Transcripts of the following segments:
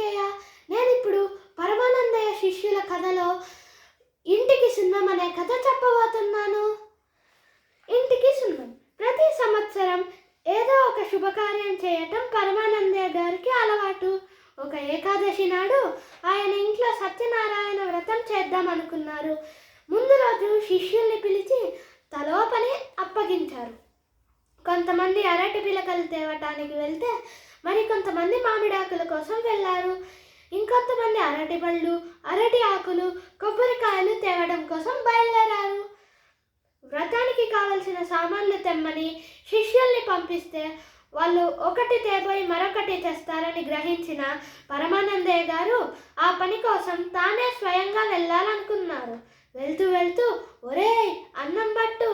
కార్తికేయ. నేనిప్పుడు పరమానందయ్య శిష్యుల కథలో ఇంటికి సున్నం అనే కథ చెప్పబోతున్నాను. ఇంటికి సున్నం. ప్రతి సంవత్సరం ఏదో ఒక శుభకార్యం చేయటం పరమానందయ్య గారికి అలవాటు. ఒక ఏకాదశి నాడు ఆయన ఇంట్లో సత్యనారాయణ వ్రతం చేద్దాం అనుకున్నారు. ముందు రోజు శిష్యుల్ని పిలిచి తలో పని అప్పగించారు. కొంతమంది అరటి పిలకలు తేవటానికి వెళ్తే మరికొంతమంది మామిడాకుల కోసం వెళ్ళారు. ఇంకొంతమంది అరటి పళ్ళు, అరటి ఆకులు, కొబ్బరికాయలు తేవడం కోసం బయలుదేరారు. వ్రతానికి కావలసిన సామాన్లు తెమ్మని శిష్యుల్ని పంపిస్తే వాళ్ళు ఒకటి తేబోయి మరొకటి తెస్తారని గ్రహించిన పరమానందయ్య గారు ఆ పని కోసం తానే స్వయంగా వెళ్ళాలనుకున్నారు. వెళ్తూ వెళ్తూ, ఒరేయ్ అన్నం పట్టు,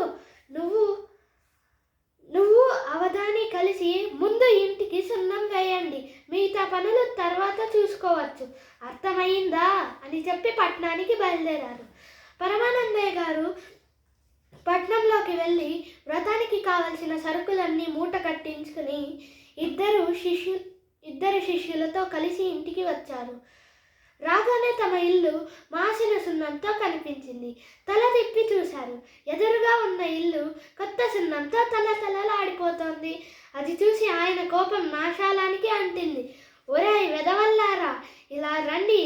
నువ్వు అవధాని కలిసి ముందు ఇంటికి సున్నం వేయండి, మిగతా పనులు తర్వాత చూసుకోవచ్చు, అర్థమైందా అని చెప్పి పట్నానికి బయలుదేరారు. పరమానందయ్య గారు పట్నంలోకి వెళ్ళి వ్రతానికి కావలసిన సరుకులన్నీ మూట కట్టించుకుని ఇద్దరు శిష్యులతో కలిసి ఇంటికి వచ్చారు. రాగానే తమ ఇల్లు మాసిన సున్నంతో కనిపించింది. తల తిప్పి చూశారు. ఎదురుగా ఉన్న ఇల్లు కొత్త సున్నంతో తలతలలాడిపోతోంది. అది చూసి ఆయన కోపం నాశాలానికి అంటింది. ఒరేయ్ వెదవల్లారా, ఇలా రండి,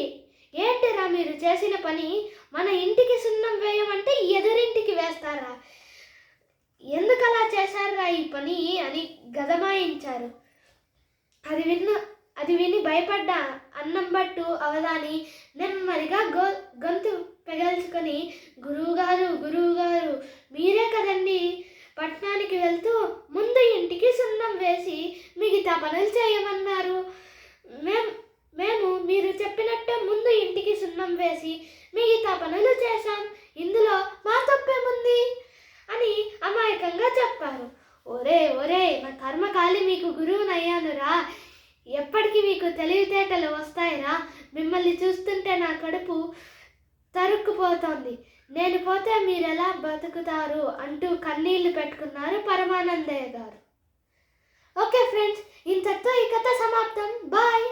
ఏంటిరా మీరు చేసిన పని? మన ఇంటికి సున్నం వేయమంటే ఎదురింటికి వేస్తారా? ఎందుకలా చేశారా ఈ పని అని గదమాయించారు. అది విని భయపడ్డ అన్నంబట్టు అవధాని నెమ్మదిగా గొంతు పెగల్చుకొని, గురువుగారు మీరే కదండి పట్నానికి వెళ్తూ ముందు ఇంటికి సున్నం వేసి మిగతా పనులు చేయమన్నారు. మేము మీరు చెప్పినట్టే ముందు ఇంటికి సున్నం వేసి మిగతా పనులు చేశాం, ఇందులో మా తప్పేముంది అని అమాయకంగా చెప్పారు. ఒరే నా కర్మకాలి మీకు గురువునయ్యానురా, ఎప్పటికీ మీకు తెలివితేటలు వస్తాయిరా, మిమ్మల్ని చూస్తుంటే నా కడుపు తరుక్కుపోతోంది, నేను పోతే మీరెలా బతుకుతారు అంటూ కన్నీళ్లు పెట్టుకున్నారు పరమానందయ్య గారు. ఓకే ఫ్రెండ్స్, ఇంతటితో ఈ కథ సమాప్తం. బాయ్.